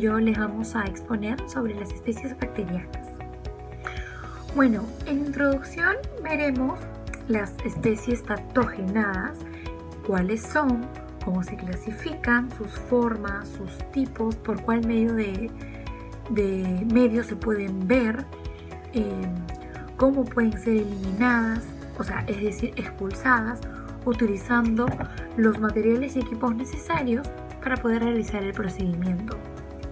yo les vamos a exponer sobre las especies bacterianas. Bueno, en introducción veremos las especies patógenas, cuáles son, cómo se clasifican, sus formas, sus tipos, por cuál medio de medios se pueden ver, cómo pueden ser eliminadas, es decir, expulsadas, utilizando los materiales y equipos necesarios para poder realizar el procedimiento,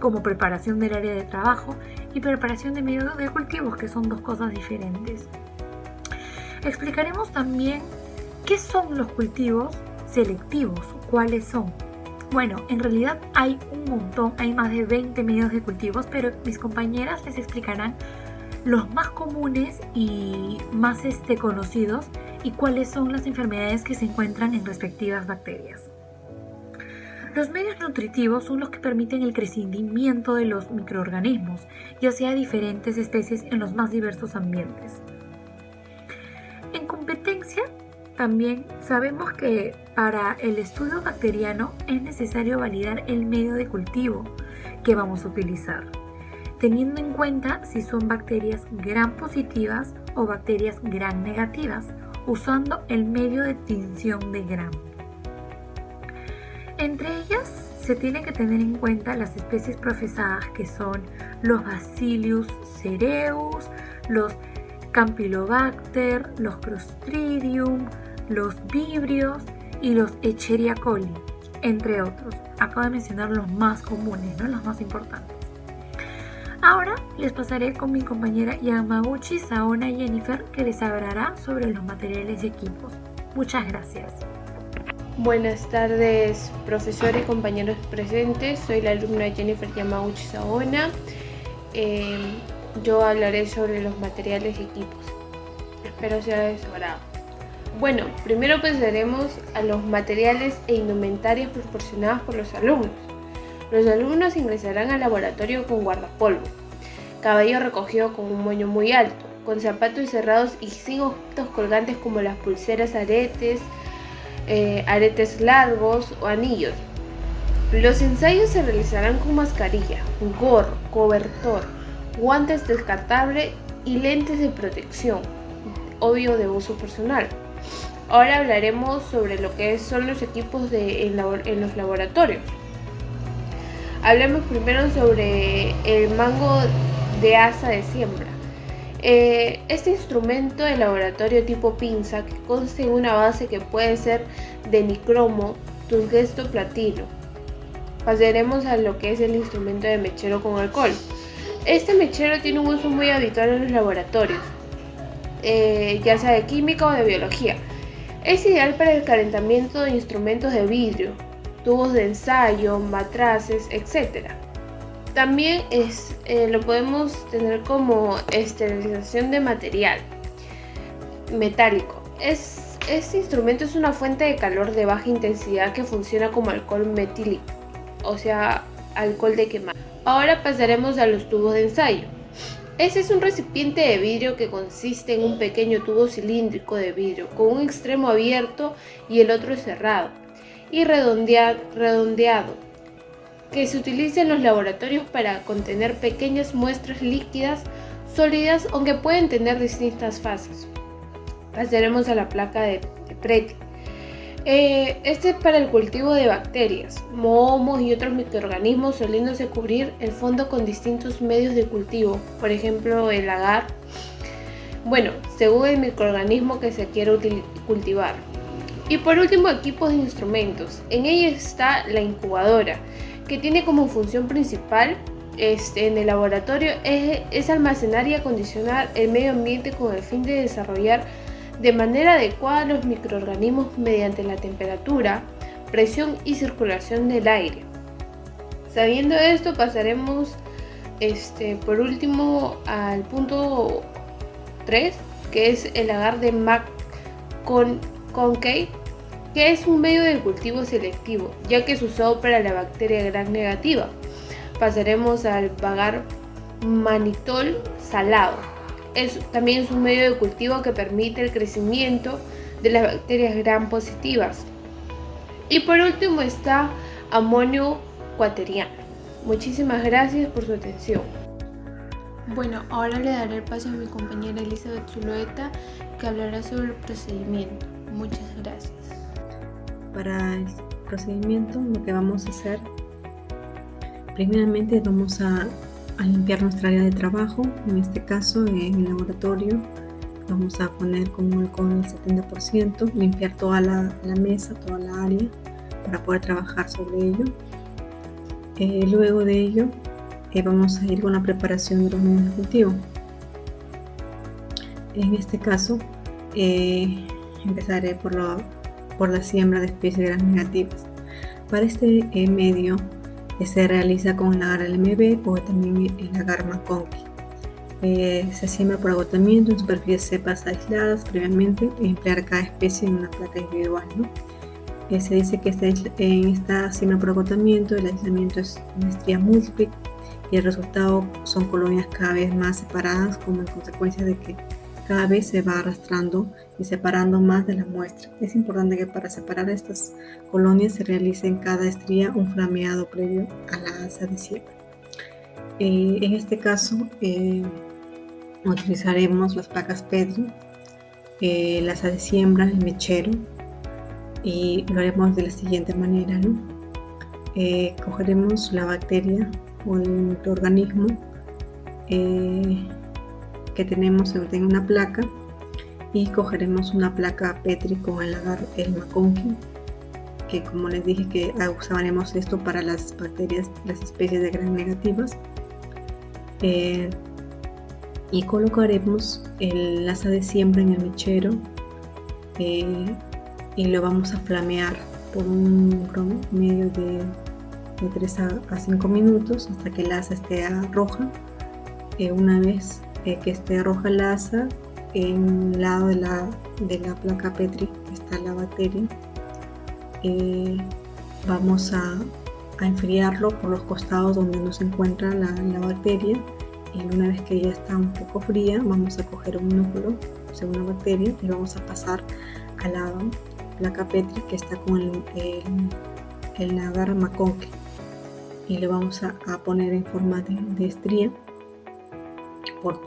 como preparación del área de trabajo y preparación de medios de cultivos, que son dos cosas diferentes. Explicaremos también qué son los cultivos selectivos, cuáles son. Bueno, en realidad hay un montón, hay más de 20 medios de cultivos, pero mis compañeras les explicarán los más comunes y más conocidos y cuáles son las enfermedades que se encuentran en respectivas bacterias. Los medios nutritivos son los que permiten el crecimiento de los microorganismos, ya sea diferentes especies en los más diversos ambientes. En competencia, también sabemos que para el estudio bacteriano es necesario validar el medio de cultivo que vamos a utilizar, teniendo en cuenta si son bacterias gram positivas o bacterias gram negativas, usando el medio de tinción de gram. Entre ellas se tiene que tener en cuenta las especies profesadas, que son los Bacillus cereus, los Campylobacter, los Clostridium, los Vibrios y los Escherichia coli, entre otros. Acabo de mencionar los más comunes, los más importantes. Ahora les pasaré con mi compañera Yamaguchi Saona Jennifer, que les hablará sobre los materiales y equipos. Muchas gracias. Buenas tardes, profesor y compañeros presentes. Soy la alumna Jennifer Yamaguchi Saona. Yo hablaré sobre los materiales y equipos. Espero sea de su agrado. Bueno, primero pasaremos a los materiales e indumentarias proporcionadas por los alumnos. Los alumnos ingresarán al laboratorio con guardapolvo, cabello recogido con un moño muy alto, con zapatos cerrados y sin objetos colgantes como las pulseras, aretes largos o anillos. Los ensayos se realizarán con mascarilla, gorro, cobertor, guantes descartables y lentes de protección, obvio de uso personal. Ahora hablaremos sobre lo que son los equipos en los laboratorios. Hablemos primero sobre el mango de asa de siembra. Este instrumento de laboratorio tipo pinza, que consta en una base que puede ser de nicromo, tungsteno, platino. Pasaremos a lo que es el instrumento de mechero con alcohol. Este mechero tiene un uso muy habitual en los laboratorios, ya sea de química o de biología. Es ideal para el calentamiento de instrumentos de vidrio, tubos de ensayo, matraces, etc. También lo podemos tener como esterilización de material metálico. Este instrumento es una fuente de calor de baja intensidad que funciona como alcohol metílico, o sea, alcohol de quemar. Ahora pasaremos a los tubos de ensayo. Este es un recipiente de vidrio que consiste en un pequeño tubo cilíndrico de vidrio con un extremo abierto y el otro cerrado y redondeado, que se utiliza en los laboratorios para contener pequeñas muestras líquidas, sólidas, aunque pueden tener distintas fases. Pasaremos a la placa de Preti. Este es para el cultivo de bacterias, mohos y otros microorganismos, soliéndose cubrir el fondo con distintos medios de cultivo, por ejemplo el agar, según el microorganismo que se quiera cultivar. Y por último, equipos de instrumentos. En ella está la incubadora, que tiene como función principal en el laboratorio es almacenar y acondicionar el medio ambiente con el fin de desarrollar de manera adecuada los microorganismos mediante la temperatura, presión y circulación del aire. Sabiendo esto, pasaremos por último al punto 3, que es el agar de McConkey, que es un medio de cultivo selectivo, ya que es usado para la bacteria gram negativa. Pasaremos al agar manitol salado. También es un medio de cultivo que permite el crecimiento de las bacterias gram positivas. Y por último está amonio cuateriano. Muchísimas gracias por su atención. Bueno, ahora le daré el paso a mi compañera Elizabeth Zulueta, que hablará sobre el procedimiento. Muchas gracias. Para el procedimiento, lo que vamos a hacer, primeramente vamos a limpiar nuestra área de trabajo. En este caso, en el laboratorio, vamos a poner con un alcohol el 70%, limpiar toda la mesa, toda la área, para poder trabajar sobre ello. Luego de ello, vamos a ir con la preparación de los medios de cultivo. En este caso, empezaré por la siembra de especies gram negativas. Para este medio se realiza con el agar LMB o también el agar McConkey. Se siembra por agotamiento en superficies cepas aisladas previamente e emplear cada especie en una placa individual, ¿no? Se dice que en esta siembra por agotamiento el aislamiento es una estría múltiple y el resultado son colonias cada vez más separadas, como en consecuencia de que cada vez se va arrastrando y separando más de la muestra. Es importante que para separar estas colonias se realice en cada estría un flameado previo a la asa de siembra. En este caso utilizaremos las placas Petri, la asa de siembra, el mechero, y lo haremos de la siguiente manera, ¿no? Cogeremos la bacteria o el microorganismo que tenemos en una placa y cogeremos una placa Petri con el agar el McConkey, que como les dije que usaremos esto para las bacterias, las especies de gram negativas, y colocaremos el asa de siembra en el mechero y lo vamos a flamear por un promedio de 3 a 5 minutos hasta que el asa esté roja. Una vez que esté roja el asa, en un lado de la placa Petri que está la bacteria, vamos a enfriarlo por los costados donde no se encuentra la bacteria, y una vez que ya está un poco fría vamos a coger un núcleo, o sea una bacteria, y vamos a pasar a la placa Petri que está con el agar McConkey, y le vamos a poner en forma de estría por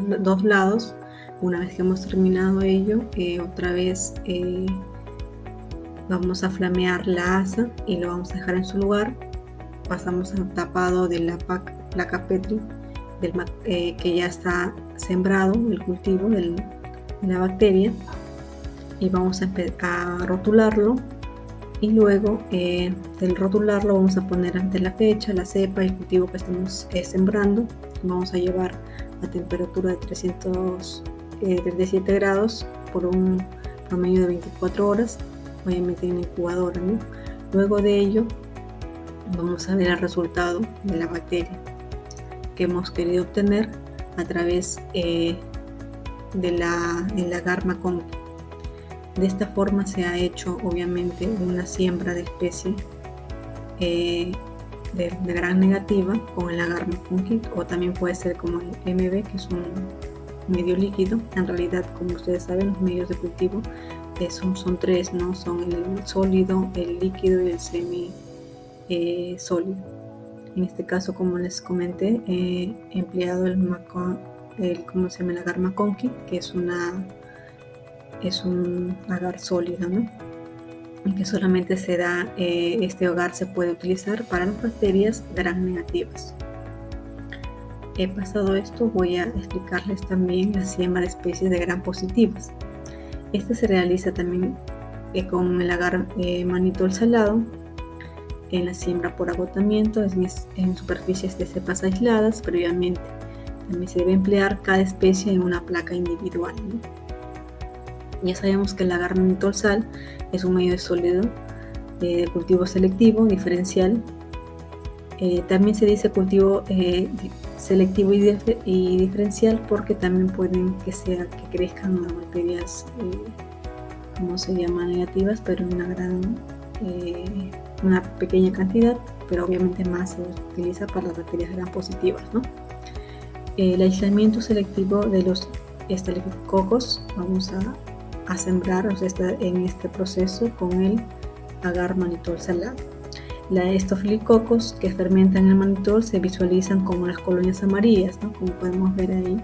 los dos lados. Una vez que hemos terminado ello, otra vez vamos a flamear la asa y lo vamos a dejar en su lugar. Pasamos al tapado de la placa Petri que ya está sembrado el cultivo de la bacteria, y vamos a rotularlo, y luego del rotularlo vamos a poner ante la fecha, la cepa y el cultivo que estamos sembrando. Vamos a llevar a temperatura de 337 grados por un promedio de 24 horas, obviamente en incubadora, ¿no? Luego de ello vamos a ver el resultado de la bacteria que hemos querido obtener a través del agar McConkey. De esta forma se ha hecho obviamente una siembra de especie de gram negativa con el agar McConkey, o también puede ser como el MB, que es un medio líquido. En realidad, como ustedes saben, los medios de cultivo son tres, ¿no? Son el sólido, el líquido y el semi sólido. En este caso, como les comenté, he empleado el agar McConkey, que es un agar sólido, ¿no? Y que solamente se da, este agar se puede utilizar para las bacterias gram negativas. Pasado esto, voy a explicarles también la siembra de especies de gram positivas. Esta se realiza también con el agar mannitol salado en la siembra por agotamiento en superficies de cepas aisladas previamente. También se debe emplear cada especie en una placa individual, ¿no? Ya sabemos que el agar mannitol sal es un medio sólido de cultivo selectivo, diferencial. También se dice cultivo selectivo y diferencial porque también pueden que crezcan las bacterias, como se llaman, negativas, pero en una pequeña cantidad, pero obviamente más se utiliza para las bacterias gram positivas, ¿no? El aislamiento selectivo de los estafilococos vamos a sembrar, o sea, en este proceso con el agar mannitol salado. Estofilococos que fermentan en el manitol se visualizan como las colonias amarillas, ¿no? Como podemos ver ahí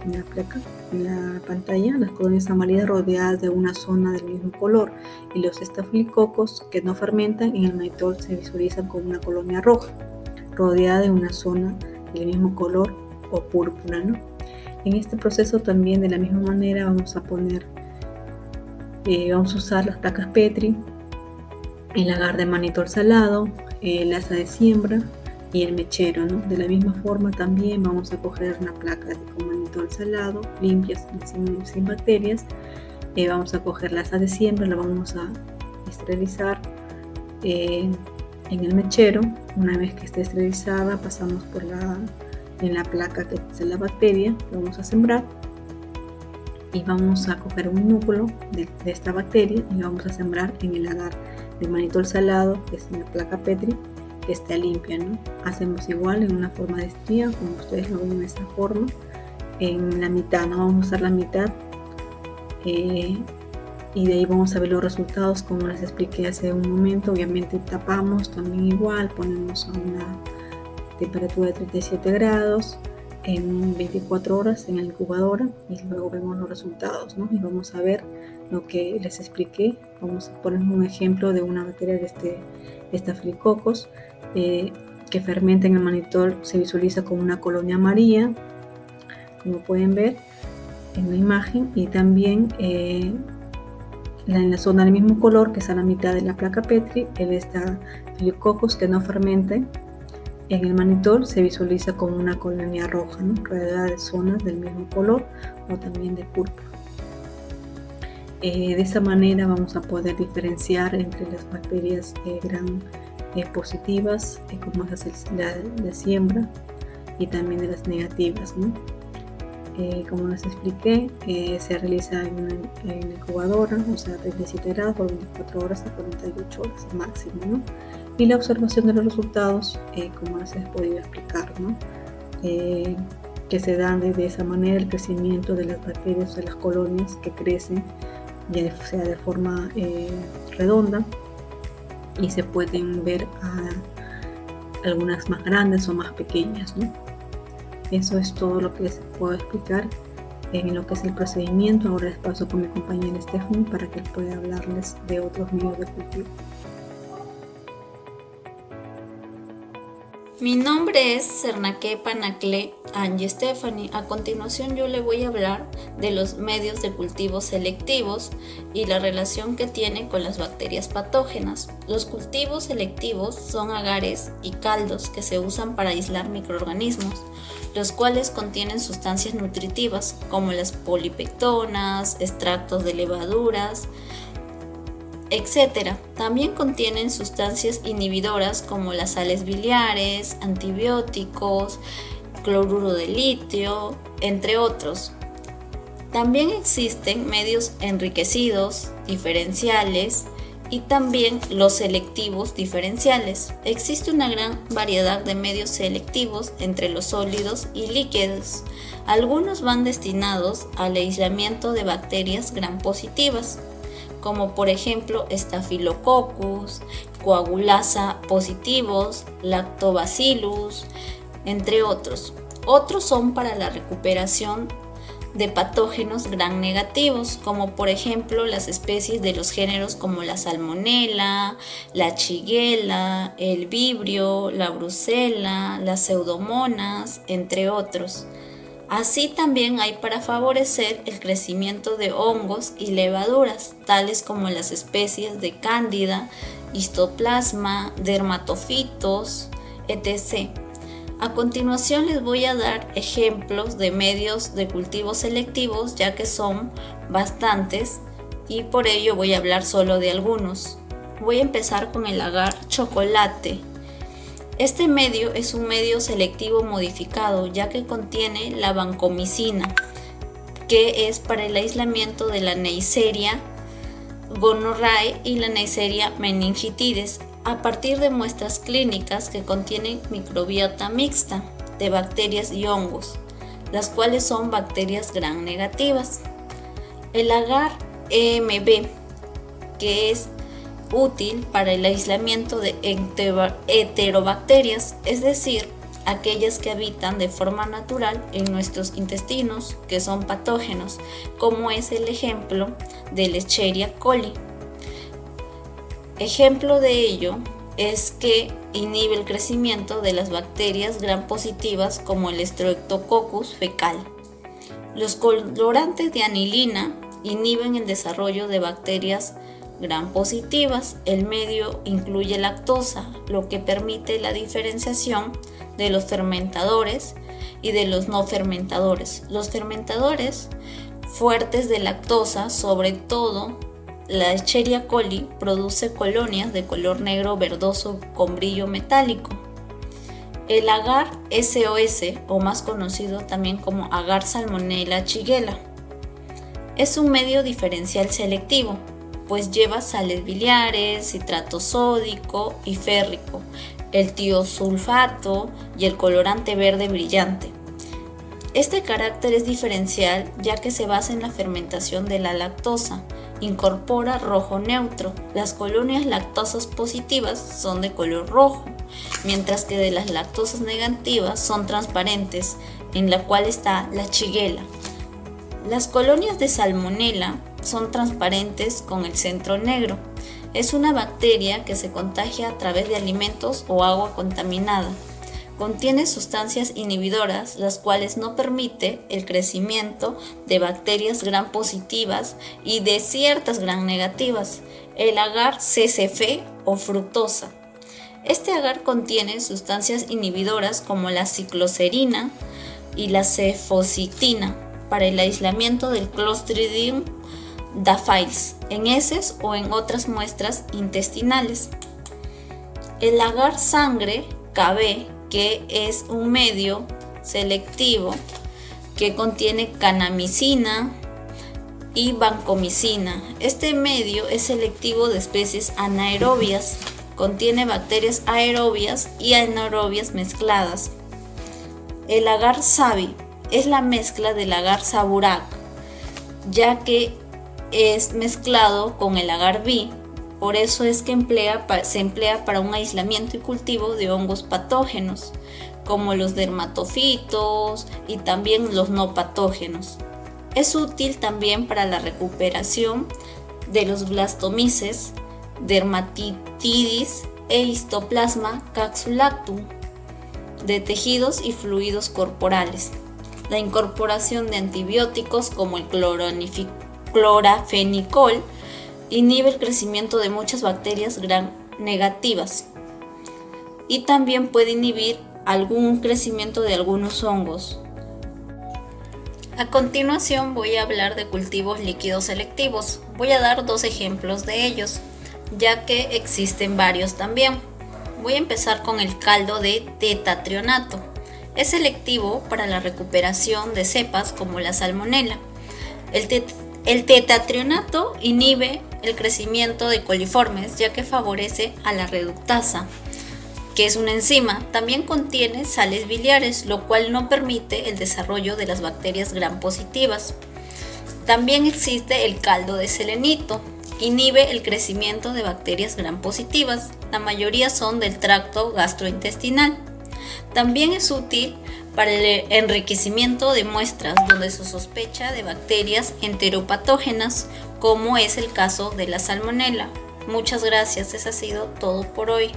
en la placa, en la pantalla, las colonias amarillas rodeadas de una zona del mismo color, y los estafilococos que no fermentan en el manitol se visualizan como una colonia roja rodeada de una zona del mismo color o púrpura, ¿no? En este proceso también de la misma manera vamos a usar las placas Petri, el agar de manitol salado, el asa de siembra y el mechero, ¿no? De la misma forma también vamos a coger una placa con manitol salado, limpias, sin bacterias. Vamos a coger la asa de siembra, la vamos a esterilizar en el mechero. Una vez que esté esterilizada, pasamos en la placa que es la bacteria, la vamos a sembrar y vamos a coger un núcleo de esta bacteria y vamos a sembrar en el agar de manitol salado, que es en la placa Petri, que está limpia, ¿no? Hacemos igual en una forma de estría, como ustedes lo ven de esta forma. En la mitad, ¿no? Vamos a usar la mitad y de ahí vamos a ver los resultados como les expliqué hace un momento. Obviamente tapamos también igual, ponemos a una temperatura de 37 grados en 24 horas en la incubadora y luego vemos los resultados, ¿no? Y vamos a ver lo que les expliqué. Vamos a poner un ejemplo de una bacteria de Staphylococcus que fermenta en el manitol, se visualiza como una colonia amarilla, como pueden ver en la imagen, y también en la zona del mismo color, que es a la mitad de la placa Petri, el Staphylococcus que no fermenta en el manitol se visualiza como una colonia roja, ¿no? Rodeada de zonas del mismo color o también de púrpura. De esa manera vamos a poder diferenciar entre las bacterias gram positivas, como es la siembra, y también de las negativas, ¿no? Como les expliqué, se realiza en la incubadora, o sea, 37 grados por 24 horas a 48 horas máximo, ¿no? Y la observación de los resultados, como les he podido explicar, ¿no? Que se dan de esa manera el crecimiento de las bacterias, de las colonias que crecen, ya sea de forma redonda, y se pueden ver algunas más grandes o más pequeñas, ¿no? Eso es todo lo que les puedo explicar en lo que es el procedimiento. Ahora les paso con mi compañera Stephanie para que pueda hablarles de otros medios de cultivo. Mi nombre es Sernaque Panacle Angie Stephanie. A continuación yo le voy a hablar de los medios de cultivo selectivos y la relación que tiene con las bacterias patógenas. Los cultivos selectivos son agares y caldos que se usan para aislar microorganismos, los cuales contienen sustancias nutritivas como las polipectonas, extractos de levaduras, etc. También contienen sustancias inhibidoras como las sales biliares, antibióticos, cloruro de litio, entre otros. También existen medios enriquecidos, diferenciales y también los selectivos diferenciales. Existe una gran variedad de medios selectivos entre los sólidos y líquidos. Algunos van destinados al aislamiento de bacterias gram positivas, como por ejemplo Staphylococcus, Coagulasa positivos, Lactobacillus, entre otros. Otros son para la recuperación de patógenos gram negativos, como por ejemplo las especies de los géneros como la Salmonella, la Shigella, el Vibrio, la Brucella, las Pseudomonas, entre otros. Así también hay para favorecer el crecimiento de hongos y levaduras, tales como las especies de Cándida, Histoplasma, Dermatofitos, etc. A continuación les voy a dar ejemplos de medios de cultivo selectivos, ya que son bastantes y por ello voy a hablar solo de algunos. Voy a empezar con el agar chocolate. Este medio es un medio selectivo modificado, ya que contiene la vancomicina, que es para el aislamiento de la Neisseria gonorrhoeae y la Neisseria meningitidis, a partir de muestras clínicas que contienen microbiota mixta de bacterias y hongos, las cuales son bacterias gram negativas. El agar EMB, que es útil para el aislamiento de heterobacterias, es decir, aquellas que habitan de forma natural en nuestros intestinos, que son patógenos, como es el ejemplo del Escherichia coli. Ejemplo de ello es que inhibe el crecimiento de las bacterias gram positivas como el Streptococcus fecal. Los colorantes de anilina inhiben el desarrollo de bacterias gram positivas. El medio incluye lactosa, lo que permite la diferenciación de los fermentadores y de los no fermentadores. Los fermentadores fuertes de lactosa, sobre todo la Escherichia coli, produce colonias de color negro verdoso con brillo metálico. El agar SOS, o más conocido también como agar Salmonella shigella, es un medio diferencial selectivo, pues lleva sales biliares, citrato sódico y férrico, el tiosulfato y el colorante verde brillante. Este carácter es diferencial ya que se basa en la fermentación de la lactosa. Incorpora rojo neutro. Las colonias lactosas positivas son de color rojo, mientras que de las lactosas negativas son transparentes, en la cual está la shigella. Las colonias de Salmonella son transparentes con el centro negro. Es una bacteria que se contagia a través de alimentos o agua contaminada. Contiene sustancias inhibidoras, las cuales no permite el crecimiento de bacterias gram positivas y de ciertas gram negativas, el agar CCF o fructosa. Este agar contiene sustancias inhibidoras como la cicloserina y la cefocitina para el aislamiento del Clostridium difficile en heces o en otras muestras intestinales. El agar sangre KB, que es un medio selectivo que contiene kanamicina y vancomicina. Este medio es selectivo de especies anaerobias, contiene bacterias aerobias y anaerobias mezcladas. El agar Sabi es la mezcla del agar Saburac, ya que es mezclado con el agar B. Por eso es que se emplea para un aislamiento y cultivo de hongos patógenos, como los dermatofitos y también los no patógenos. Es útil también para la recuperación de los blastomices, dermatitis e histoplasma capsulatum de tejidos y fluidos corporales. La incorporación de antibióticos como el clorafenicol inhibe el crecimiento de muchas bacterias gram negativas y también puede inhibir algún crecimiento de algunos hongos. A continuación voy a hablar de cultivos líquidos selectivos. Voy a dar dos ejemplos de ellos, ya que existen varios también. Voy a empezar con el caldo de tetatrionato. Es selectivo para la recuperación de cepas como la salmonella. El tetatrionato inhibe el crecimiento de coliformes, ya que favorece a la reductasa, que es una enzima. También contiene sales biliares, lo cual no permite el desarrollo de las bacterias gram positivas. También existe el caldo de selenito. Inhibe el crecimiento de bacterias gram positivas. La mayoría son del tracto gastrointestinal. También es útil para el enriquecimiento de muestras donde se sospecha de bacterias enteropatógenas, como es el caso de la salmonella. Muchas gracias, eso ha sido todo por hoy.